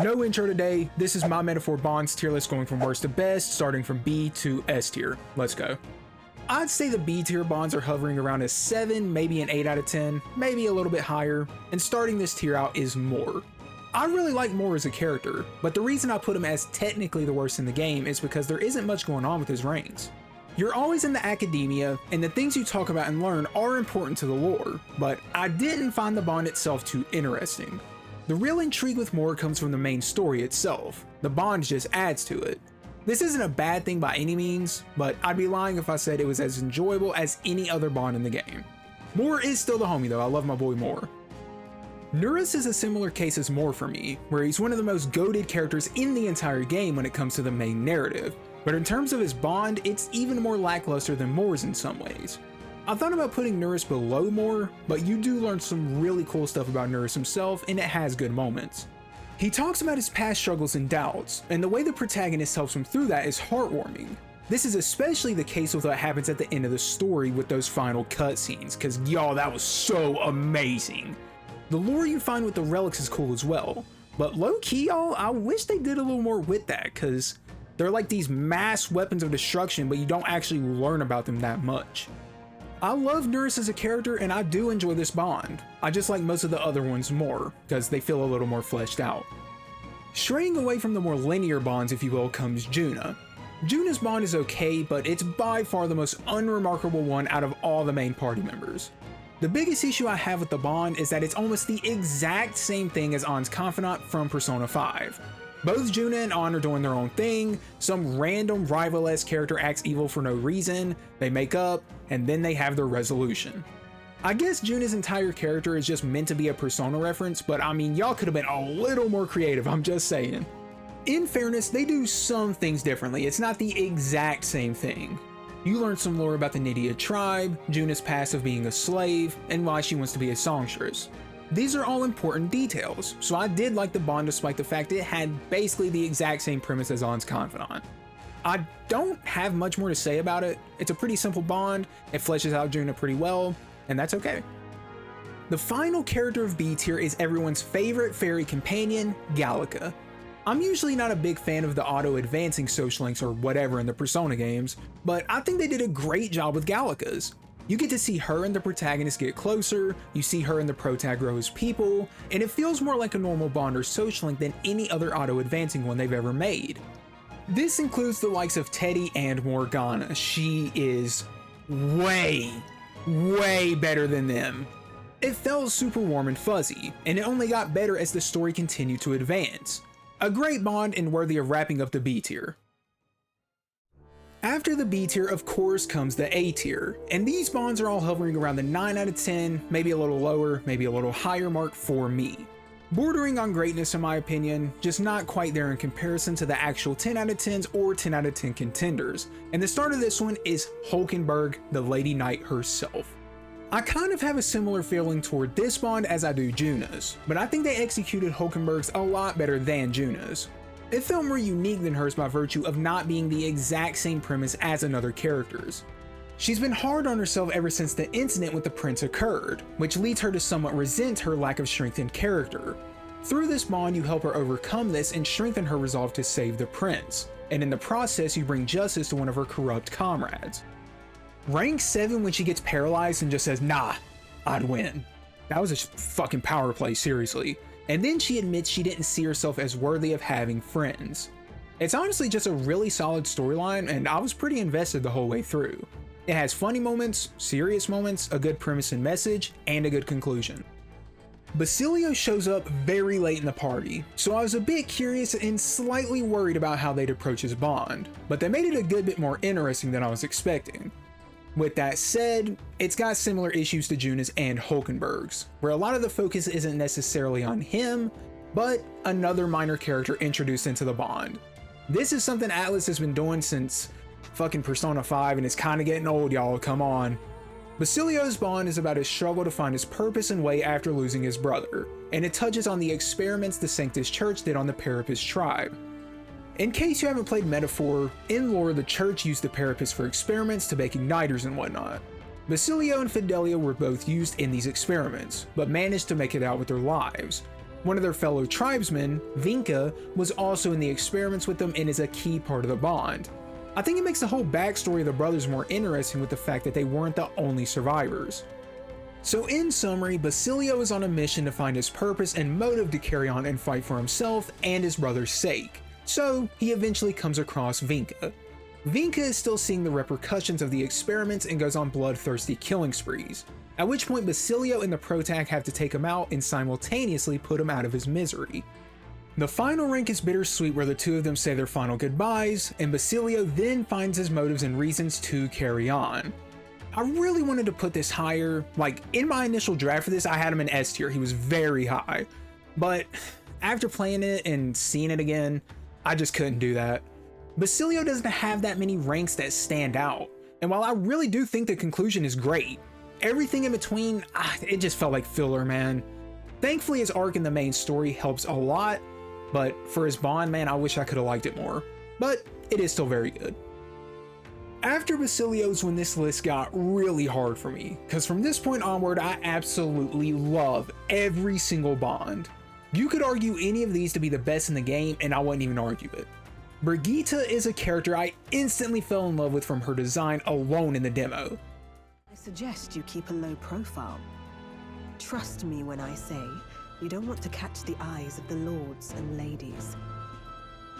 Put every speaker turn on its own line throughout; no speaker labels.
No intro today, this is my metaphor bonds tier list going from worst to best, starting from B to S tier. Let's go. I'd say the B tier bonds are hovering around a 7, maybe an 8 out of 10, maybe a little bit higher, and starting this tier out is Moore. I really like Moore as a character, but the reason I put him as technically the worst in the game is because there isn't much going on with his ranks. You're always in the academia, and the things you talk about and learn are important to the lore, but I didn't find the bond itself too interesting. The real intrigue with Moore comes from the main story itself. The bond just adds to it. This isn't a bad thing by any means, but I'd be lying if I said it was as enjoyable as any other bond in the game. Moore is still the homie though, I love my boy Moore. Neuras is a similar case as Moore for me, where he's one of the most goated characters in the entire game when it comes to the main narrative, but in terms of his bond, it's even more lackluster than Moore's in some ways. I thought about putting Neuras below Moore, but you do learn some really cool stuff about Neuras himself, and it has good moments. He talks about his past struggles and doubts, and the way the protagonist helps him through that is heartwarming. This is especially the case with what happens at the end of the story with those final cutscenes, cause y'all, that was so amazing. The lore you find with the relics is cool as well, but low-key y'all, I wish they did a little more with that, cause they're like these mass weapons of destruction, but you don't actually learn about them that much. I love Neuras as a character and I do enjoy this bond. I just like most of the other ones more, because they feel a little more fleshed out. Straying away from the more linear bonds, if you will, comes Junah. Junah's bond is okay, but it's by far the most unremarkable one out of all the main party members. The biggest issue I have with the bond is that it's almost the exact same thing as Ann's confidant from Persona 5. Both Junah and Ann are doing their own thing, some random rival-esque character acts evil for no reason, they make up, and then they have their resolution. I guess Junah's entire character is just meant to be a Persona reference, but I mean, y'all could have been a little more creative, I'm just saying. In fairness, they do some things differently, it's not the exact same thing. You learn some lore about the Nydia tribe, Junah's past of being a slave, and why she wants to be a songstress. These are all important details, so I did like the bond despite the fact it had basically the exact same premise as Ann's confidant. I don't have much more to say about it. It's a pretty simple bond, it fleshes out Junah pretty well, and that's okay. The final character of B tier is everyone's favorite fairy companion, Gallica. I'm usually not a big fan of the auto-advancing social links or whatever in the Persona games, but I think they did a great job with Gallica's. You get to see her and the protagonist get closer, you see her and the protag grow as people, and it feels more like a normal bond or social link than any other auto-advancing one they've ever made. This includes the likes of Teddy and Morgana. She is way better than them. It felt super warm and fuzzy, and it only got better as the story continued to advance. A great bond and worthy of wrapping up the B tier. After the B tier, of course, comes the A tier, and these bonds are all hovering around the 9 out of 10, maybe a little lower, maybe a little higher mark for me. Bordering on greatness in my opinion, just not quite there in comparison to the actual 10 out of 10s or 10 out of 10 contenders, and the start of this one is Hulkenburg, the Lady Knight herself. I kind of have a similar feeling toward this bond as I do Junah's, but I think they executed Hulkenburg's a lot better than Junah's. It felt more unique than hers by virtue of not being the exact same premise as another character's. She's been hard on herself ever since the incident with the prince occurred, which leads her to somewhat resent her lack of strength in character. Through this bond, you help her overcome this and strengthen her resolve to save the prince, and in the process you bring justice to one of her corrupt comrades. Rank 7 when she gets paralyzed and just says, nah, I'd win. That was a fucking power play, seriously. And then she admits she didn't see herself as worthy of having friends. It's honestly just a really solid storyline, and I was pretty invested the whole way through. It has funny moments, serious moments, a good premise and message, and a good conclusion. Basilio shows up very late in the party, so I was a bit curious and slightly worried about how they'd approach his bond, but they made it a good bit more interesting than I was expecting. With that said, it's got similar issues to Junah's and Hulkenburg's, where a lot of the focus isn't necessarily on him, but another minor character introduced into the bond. This is something ATLUS has been doing since fucking Persona 5 and it's kinda getting old, y'all, come on. Basilio's bond is about his struggle to find his purpose and way after losing his brother, and it touches on the experiments the Sanctus Church did on the Parapus tribe. In case you haven't played Metaphor, in lore the church used the Parapus for experiments to make igniters and whatnot. Basilio and Fidelia were both used in these experiments, but managed to make it out with their lives. One of their fellow tribesmen, Vinka, was also in the experiments with them and is a key part of the bond. I think it makes the whole backstory of the brothers more interesting with the fact that they weren't the only survivors. So in summary, Basilio is on a mission to find his purpose and motive to carry on and fight for himself and his brother's sake. So he eventually comes across Vinka. Vinka is still seeing the repercussions of the experiments and goes on bloodthirsty killing sprees, at which point Basilio and the Protag have to take him out and simultaneously put him out of his misery. The final rank is bittersweet, where the two of them say their final goodbyes, and Basilio then finds his motives and reasons to carry on. I really wanted to put this higher. Like, in my initial draft for this, I had him in S tier. He was very high. But after playing it and seeing it again, I just couldn't do that. Basilio doesn't have that many ranks that stand out. And while I really do think the conclusion is great, everything in between, it just felt like filler, man. Thankfully, his arc in the main story helps a lot, but for his bond, man, I wish I could have liked it more. But it is still very good. After Basilio's when this list got really hard for me, because from this point onward, I absolutely love every single bond. You could argue any of these to be the best in the game, and I wouldn't even argue it. Brigitte is a character I instantly fell in love with from her design alone in the demo.
I suggest you keep a low profile. Trust me when I say you don't want to catch the eyes of the lords and ladies.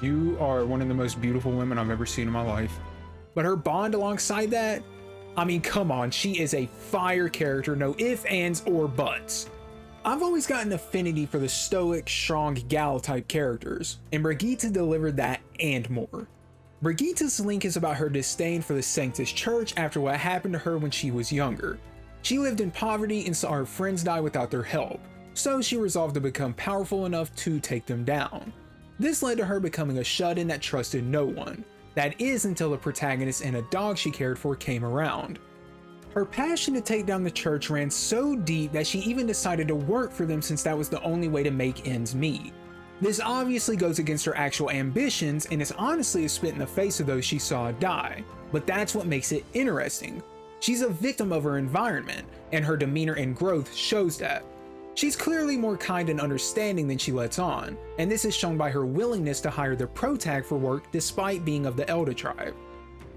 You are one of the most beautiful women I've ever seen in my life. But her bond alongside that, I mean, come on, she is a fire character, no ifs, ands, or buts. I've always got an affinity for the stoic, strong gal type characters, and Brigitte delivered that and more. Brigitte's link is about her disdain for the Sanctus Church after what happened to her when she was younger. She lived in poverty and saw her friends die without their help, so she resolved to become powerful enough to take them down. This led to her becoming a shut-in that trusted no one. That is until the protagonist and a dog she cared for came around. Her passion to take down the church ran so deep that she even decided to work for them since that was the only way to make ends meet. This obviously goes against her actual ambitions and is honestly a spit in the face of those she saw die, but that's what makes it interesting. She's a victim of her environment, and her demeanor and growth shows that. She's clearly more kind and understanding than she lets on, and this is shown by her willingness to hire the Protag for work despite being of the Elder tribe.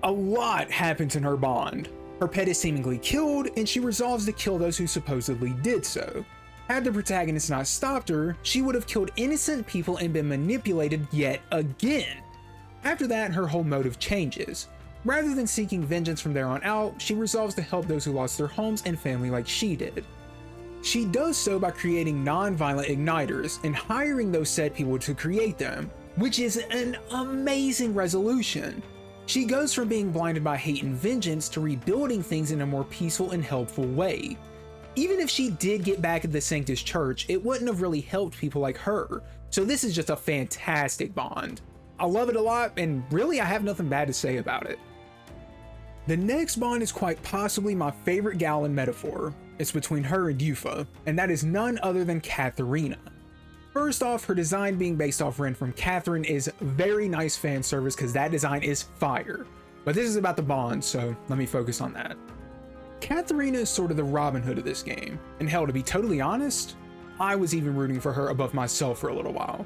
A lot happens in her bond. Her pet is seemingly killed, and she resolves to kill those who supposedly did so. Had the protagonist not stopped her, she would have killed innocent people and been manipulated yet again. After that, her whole motive changes. Rather than seeking vengeance from there on out, she resolves to help those who lost their homes and family like she did. She does so by creating non-violent igniters and hiring those said people to create them, which is an amazing resolution. She goes from being blinded by hate and vengeance to rebuilding things in a more peaceful and helpful way. Even if she did get back at the Sanctus Church, it wouldn't have really helped people like her, so this is just a fantastic bond. I love it a lot, and really I have nothing bad to say about it. The next bond is quite possibly my favorite gal in Metaphor. It's between her and Eupha, and that is none other than Katharina. First off, her design being based off Ren from Catherine is very nice fan service because that design is fire. But this is about the bond, so let me focus on that. Katharina is sort of the Robin Hood of this game, and hell, to be totally honest, I was even rooting for her above myself for a little while.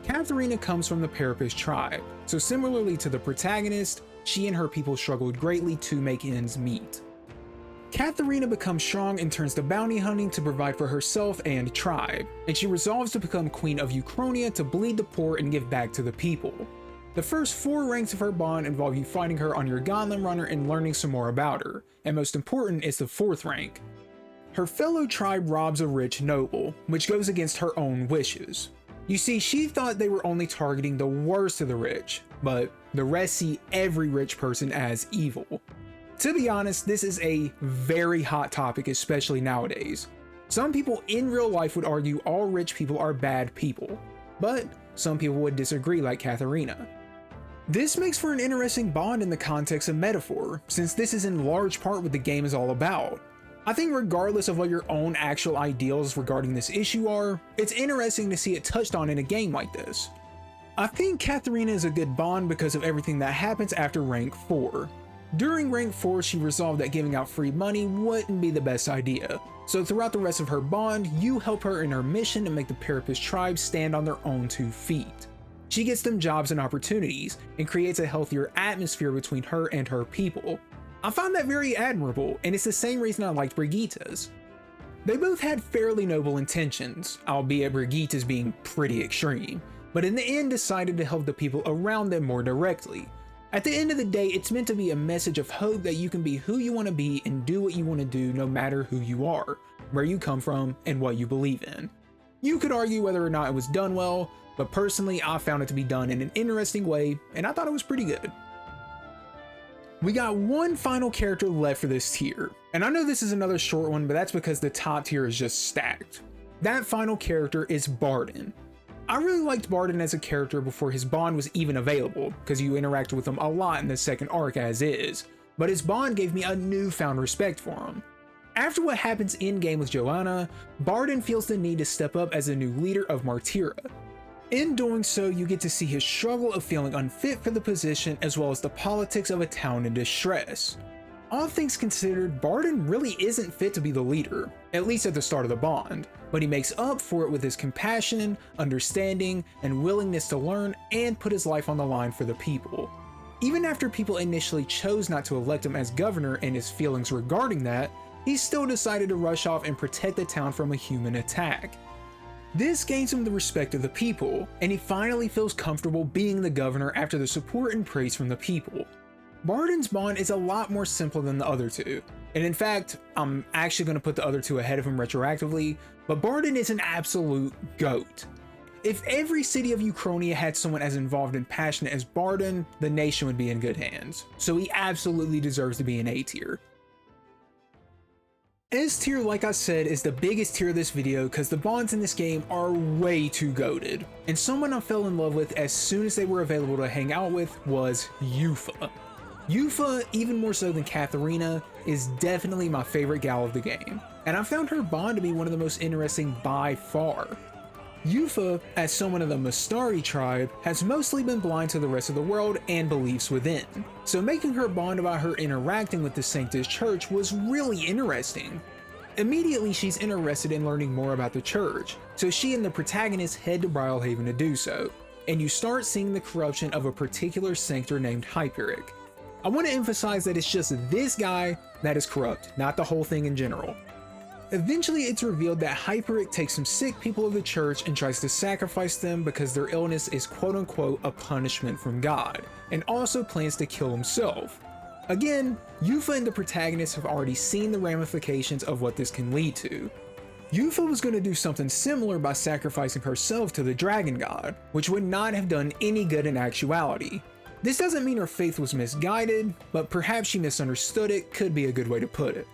Katharina comes from the Parapus tribe, so similarly to the protagonist, she and her people struggled greatly to make ends meet. Katharina becomes strong and turns to bounty hunting to provide for herself and tribe, and she resolves to become Queen of Ukrainia to bleed the poor and give back to the people. The first 4 ranks of her bond involve you fighting her on your Gauntlet Runner and learning some more about her, and most important is the 4th rank. Her fellow tribe robs a rich noble, which goes against her own wishes. You see, she thought they were only targeting the worst of the rich, but the rest see every rich person as evil. To be honest, this is a very hot topic, especially nowadays. Some people in real life would argue all rich people are bad people, but some people would disagree like Katharina. This makes for an interesting bond in the context of Metaphor, since this is in large part what the game is all about. I think regardless of what your own actual ideals regarding this issue are, it's interesting to see it touched on in a game like this. I think Katharina is a good bond because of everything that happens after rank 4. During rank 4, she resolved that giving out free money wouldn't be the best idea. So throughout the rest of her bond, you help her in her mission to make the Parapus tribe stand on their own 2 feet. She gets them jobs and opportunities, and creates a healthier atmosphere between her and her people. I find that very admirable, and it's the same reason I liked Brigitte's. They both had fairly noble intentions, albeit Brigitte's being pretty extreme, but in the end decided to help the people around them more directly. At the end of the day, it's meant to be a message of hope that you can be who you want to be and do what you want to do no matter who you are, where you come from, and what you believe in. You could argue whether or not it was done well, but personally I found it to be done in an interesting way, and I thought it was pretty good. We got one final character left for this tier, and I know this is another short one, but that's because the top tier is just stacked. That final character is Forden. I really liked Forden as a character before his bond was even available, because you interacted with him a lot in the second arc as is, but his bond gave me a newfound respect for him. After what happens in-game with Junah, Forden feels the need to step up as the new leader of Martyra. In doing so, you get to see his struggle of feeling unfit for the position as well as the politics of a town in distress. All things considered, Forden really isn't fit to be the leader, at least at the start of the bond, but he makes up for it with his compassion, understanding, and willingness to learn and put his life on the line for the people. Even after people initially chose not to elect him as governor and his feelings regarding that, he still decided to rush off and protect the town from a human attack. This gains him the respect of the people, and he finally feels comfortable being the governor after the support and praise from the people. Fordon's bond is a lot more simple than the other two, and in fact, I'm actually going to put the other two ahead of him retroactively, but Forden is an absolute GOAT. If every city of Uchronia had someone as involved and passionate as Forden, the nation would be in good hands, so he absolutely deserves to be an A tier. S tier, like I said, is the biggest tier of this video because the bonds in this game are way too goated, and someone I fell in love with as soon as they were available to hang out with was Eupha. Eupha, even more so than Katharina, is definitely my favorite gal of the game, and I found her bond to be one of the most interesting by far. Eupha, as someone of the Mastari tribe, has mostly been blind to the rest of the world and beliefs within, so making her bond about her interacting with the Sanctus Church was really interesting. Immediately she's interested in learning more about the church, so she and the protagonist head to Brilhaven to do so, and you start seeing the corruption of a particular sanctor named Hyperic. I want to emphasize that it's just this guy that is corrupt, not the whole thing in general. Eventually it's revealed that Hyperic takes some sick people of the church and tries to sacrifice them because their illness is quote-unquote a punishment from God, and also plans to kill himself. Again, Eupha and the protagonist have already seen the ramifications of what this can lead to. Eupha was going to do something similar by sacrificing herself to the dragon god, which would not have done any good in actuality. This doesn't mean her faith was misguided, but perhaps she misunderstood it could be a good way to put it.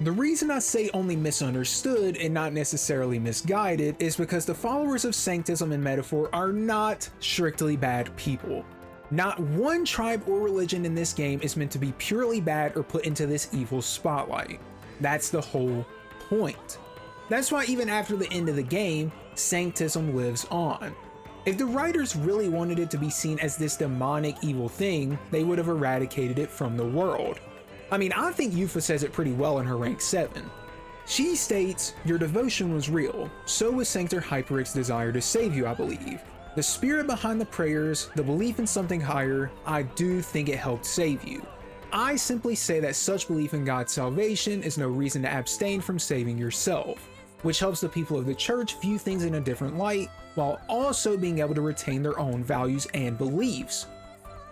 The reason I say only misunderstood and not necessarily misguided is because the followers of Sanctism and Metaphor are not strictly bad people. Not one tribe or religion in this game is meant to be purely bad or put into this evil spotlight. That's the whole point. That's why even after the end of the game, Sanctism lives on. If the writers really wanted it to be seen as this demonic evil thing, they would have eradicated it from the world. I mean, I think Eupha says it pretty well in her rank 7. She states, "Your devotion was real, so was Sanctor Hyperic's desire to save you, I believe. The spirit behind the prayers, the belief in something higher, I do think it helped save you. I simply say that such belief in God's salvation is no reason to abstain from saving yourself, which helps the people of the church view things in a different light, while also being able to retain their own values and beliefs."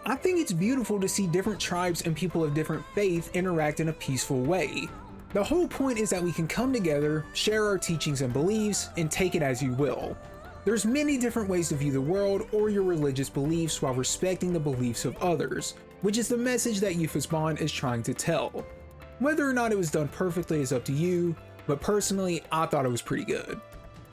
I think it's beautiful to see different tribes and people of different faith interact in a peaceful way. The whole point is that we can come together, share our teachings and beliefs, and take it as you will. There's many different ways to view the world or your religious beliefs while respecting the beliefs of others, which is the message that Eupha's bond is trying to tell. Whether or not it was done perfectly is up to you, but personally, I thought it was pretty good.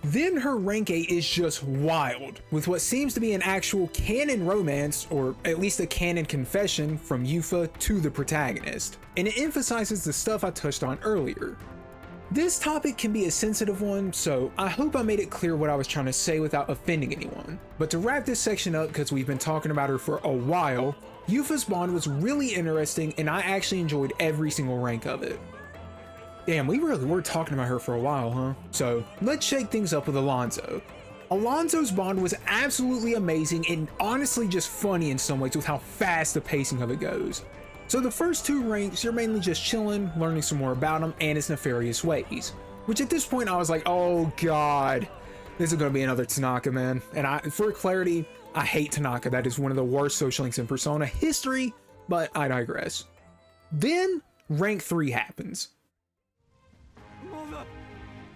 Then her rank 8 is just wild, with what seems to be an actual canon romance, or at least a canon confession from Eupha to the protagonist, and it emphasizes the stuff I touched on earlier. This topic can be a sensitive one, so I hope I made it clear what I was trying to say without offending anyone. But to wrap this section up, because we've been talking about her for a while, Eupha's bond was really interesting and I actually enjoyed every single rank of it. Damn, we really were talking about her for a while, huh? So let's shake things up with Alonso. Alonso's bond was absolutely amazing and honestly just funny in some ways with how fast the pacing of it goes. So the first 2 ranks, you're mainly just chilling, learning some more about him and his nefarious ways. Which at this point I was like, oh god, this is gonna be another Tanaka, man. And for clarity, I hate Tanaka. That is one of the worst social links in Persona history, but I digress. Then rank 3 happens.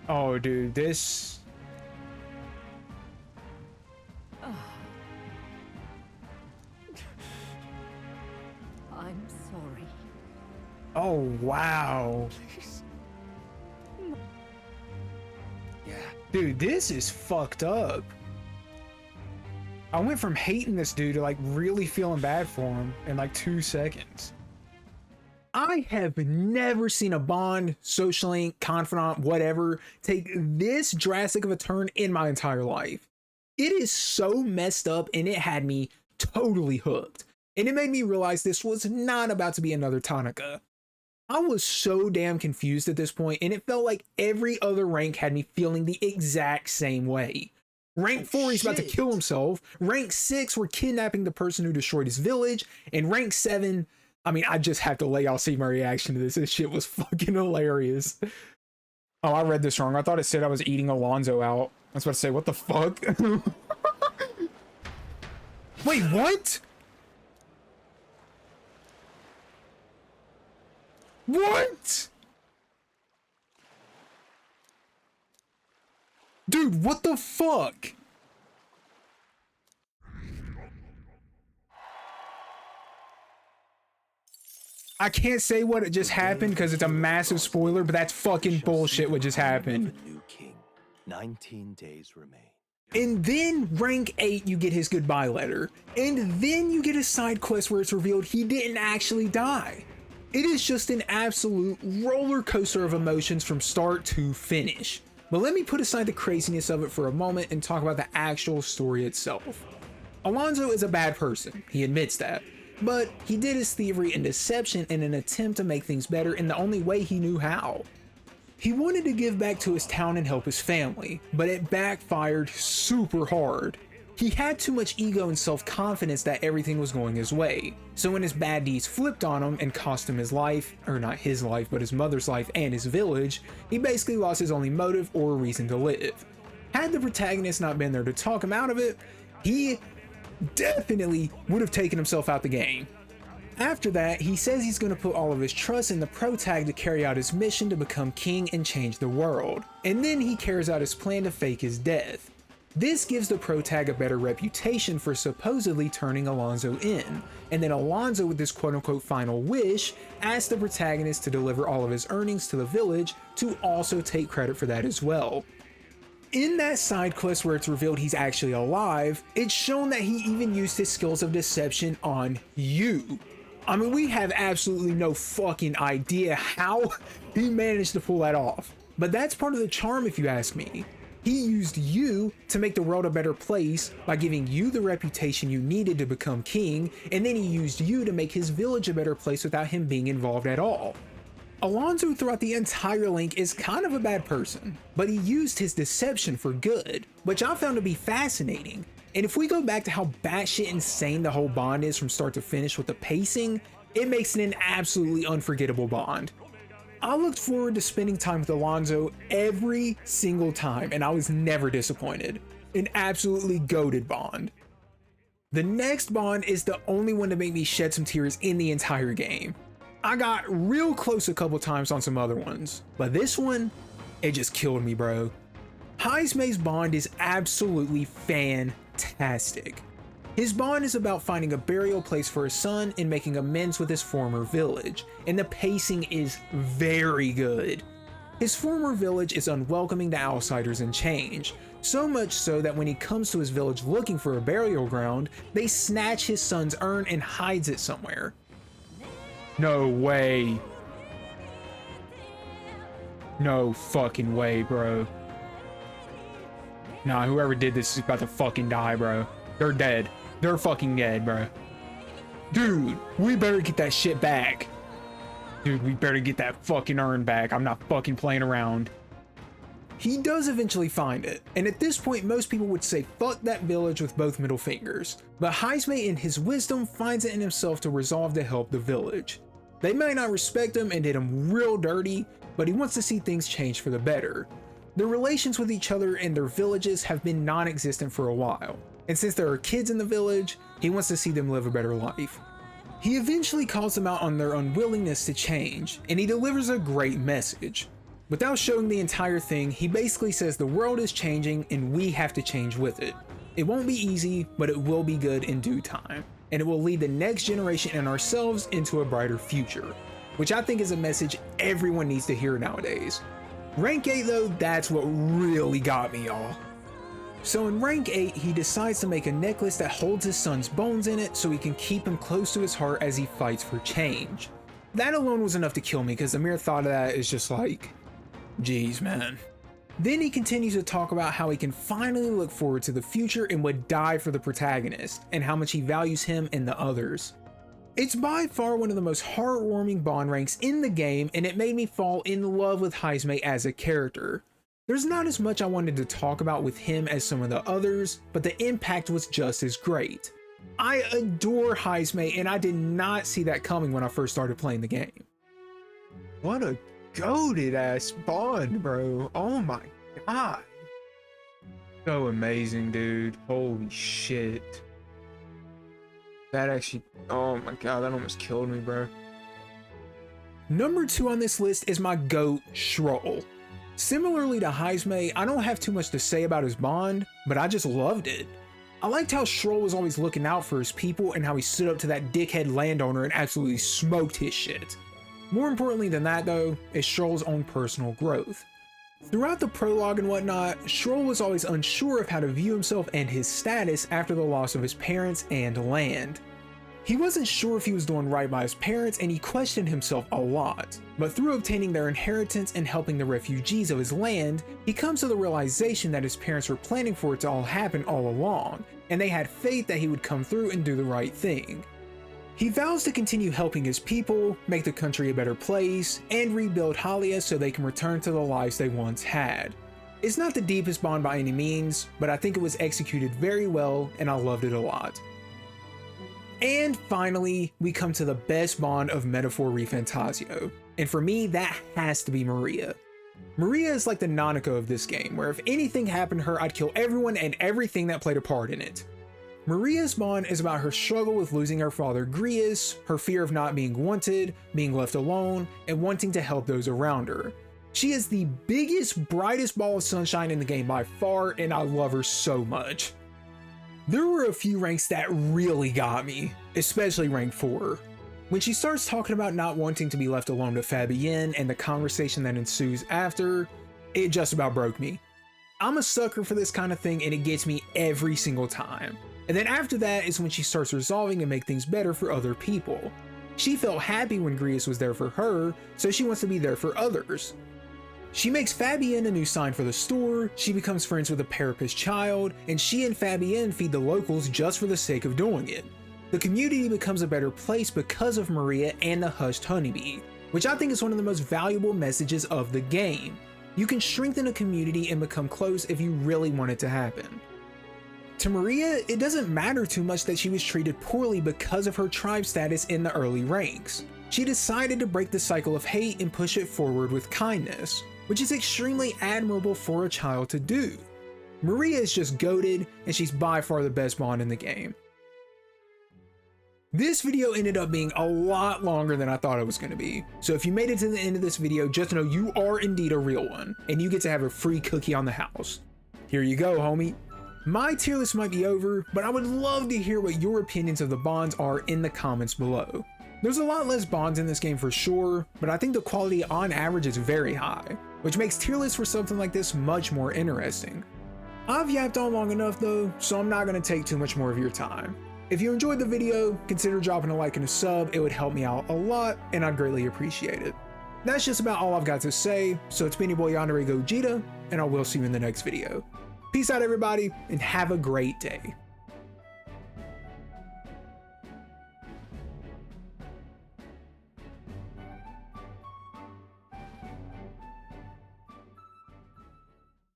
Oh dude, this...
I'm sorry.
Oh wow.
Yeah.
Dude, this is fucked up. I went from hating this dude to like really feeling bad for him in like 2 seconds. I have never seen a bond, social link, confidant, whatever, take this drastic of a turn in my entire life. It is so messed up and it had me totally hooked. And it made me realize this was not about to be another Tanaka. I was so damn confused at this point, and it felt like every other rank had me feeling the exact same way. Rank 4, he's about to kill himself. Rank 6, we're kidnapping the person who destroyed his village. And rank 7, I mean, I just have to let y'all see my reaction to this. This shit was fucking hilarious. Oh, I read this wrong. I thought it said I was eating Alonso out. I was about to say, what the fuck? Wait, what? What? Dude, what the fuck? I can't say what just happened because it's a massive spoiler, but that's fucking bullshit what just happened.
New king. 19 days remain.
And then rank 8, you get his goodbye letter. And then you get a side quest where it's revealed he didn't actually die. It is just an absolute roller coaster of emotions from start to finish. But let me put aside the craziness of it for a moment and talk about the actual story itself. Alonso is a bad person, he admits that. But he did his thievery and deception in an attempt to make things better in the only way he knew how. He wanted to give back to his town and help his family, but it backfired super hard. He had too much ego and self-confidence that everything was going his way. So when his bad deeds flipped on him and cost him his life, or not his life, but his mother's life and his village, he basically lost his only motive or reason to live. Had the protagonist not been there to talk him out of it, he definitely would have taken himself out the game. After that, he says he's going to put all of his trust in the protag to carry out his mission to become king and change the world. And then he carries out his plan to fake his death. This gives the protag a better reputation for supposedly turning Alonso in, and then Alonso, with this quote-unquote final wish, asks the protagonist to deliver all of his earnings to the village to also take credit for that as well. In that side quest where it's revealed he's actually alive, it's shown that he even used his skills of deception on you. I mean, we have absolutely no fucking idea how he managed to pull that off, but that's part of the charm if you ask me. He used you to make the world a better place by giving you the reputation you needed to become king, and then he used you to make his village a better place without him being involved at all. Alonso throughout the entire link is kind of a bad person, but he used his deception for good, which I found to be fascinating. And if we go back to how batshit insane the whole bond is from start to finish with the pacing, it makes it an absolutely unforgettable bond. I looked forward to spending time with Alonso every single time, and I was never disappointed. An absolutely goated bond. The next bond is the only one to make me shed some tears in the entire game. I got real close a couple times on some other ones, but this one, it just killed me, bro. Heismay's bond is absolutely fantastic. His bond is about finding a burial place for his son and making amends with his former village, and the pacing is very good. His former village is unwelcoming to outsiders and change, so much so that when he comes to his village looking for a burial ground, they snatch his son's urn and hides it somewhere. No way. No fucking way, bro. Nah, whoever did this is about to fucking die, bro. They're dead. They're fucking dead, bro. Dude, we better get that shit back. Dude, we better get that fucking urn back. I'm not fucking playing around. He does eventually find it, and at this point most people would say fuck that village with both middle fingers, but Heismay in his wisdom finds it in himself to resolve to help the village. They might not respect him and did him real dirty, but he wants to see things change for the better. Their relations with each other and their villages have been non-existent for a while, and since there are kids in the village, he wants to see them live a better life. He eventually calls them out on their unwillingness to change, and he delivers a great message. Without showing the entire thing, he basically says the world is changing and we have to change with it. It won't be easy, but it will be good in due time, and it will lead the next generation and ourselves into a brighter future, which I think is a message everyone needs to hear nowadays. Rank 8 though, that's what really got me, y'all. So in rank 8, he decides to make a necklace that holds his son's bones in it so he can keep him close to his heart as he fights for change. That alone was enough to kill me, because the mere thought of that is just like, jeez, man. Then he continues to talk about how he can finally look forward to the future and would die for the protagonist, and how much he values him and the others. It's by far one of the most heartwarming bond ranks in the game, and it made me fall in love with Heismay as a character. There's not as much I wanted to talk about with him as some of the others, but the impact was just as great. I adore Heismay, and I did not see that coming when I first started playing the game. What a goated ass bond, bro. Oh my god. So amazing, dude. Holy shit. That actually, oh my god, that almost killed me, bro. Number 2 on this list is my GOAT, Strohl. Similarly to Heismay, I don't have too much to say about his bond, but I just loved it. I liked how Strohl was always looking out for his people and how he stood up to that dickhead landowner and absolutely smoked his shit. More importantly than that though, is Strohl's own personal growth. Throughout the prologue and whatnot, Strohl was always unsure of how to view himself and his status after the loss of his parents and land. He wasn't sure if he was doing right by his parents and he questioned himself a lot, but through obtaining their inheritance and helping the refugees of his land, he comes to the realization that his parents were planning for it to all happen all along, and they had faith that he would come through and do the right thing. He vows to continue helping his people, make the country a better place, and rebuild Gallica so they can return to the lives they once had. It's not the deepest bond by any means, but I think it was executed very well and I loved it a lot. And finally, we come to the best bond of Metaphor Refantazio, and for me that has to be Maria. Maria is like the Nanako of this game, where if anything happened to her, I'd kill everyone and everything that played a part in it. Maria's bond is about her struggle with losing her father Grius, her fear of not being wanted, being left alone, and wanting to help those around her. She is the biggest, brightest ball of sunshine in the game by far, and I love her so much. There were a few ranks that really got me, especially rank 4. When she starts talking about not wanting to be left alone to Fabienne and the conversation that ensues after, it just about broke me. I'm a sucker for this kind of thing and it gets me every single time. And then after that is when she starts resolving to make things better for other people. She felt happy when Grius was there for her, so she wants to be there for others. She makes Fabienne a new sign for the store, she becomes friends with a Parapist child, and she and Fabienne feed the locals just for the sake of doing it. The community becomes a better place because of Maria and the Hushed Honeybee, which I think is one of the most valuable messages of the game. You can strengthen a community and become close if you really want it to happen. To Maria, it doesn't matter too much that she was treated poorly because of her tribe status in the early ranks. She decided to break the cycle of hate and push it forward with kindness, which is extremely admirable for a child to do. Maria is just goated, and she's by far the best bond in the game. This video ended up being a lot longer than I thought it was going to be, so if you made it to the end of this video, just know you are indeed a real one, and you get to have a free cookie on the house. Here you go, homie. My tier list might be over, but I would love to hear what your opinions of the bonds are in the comments below. There's a lot less bonds in this game for sure, but I think the quality on average is very high, which makes tier lists for something like this much more interesting. I've yapped on long enough though, so I'm not going to take too much more of your time. If you enjoyed the video, consider dropping a like and a sub, it would help me out a lot and I'd greatly appreciate it. That's just about all I've got to say, so it's been your boy Yandere Gogeta, and I will see you in the next video. Peace out everybody, and have a great day.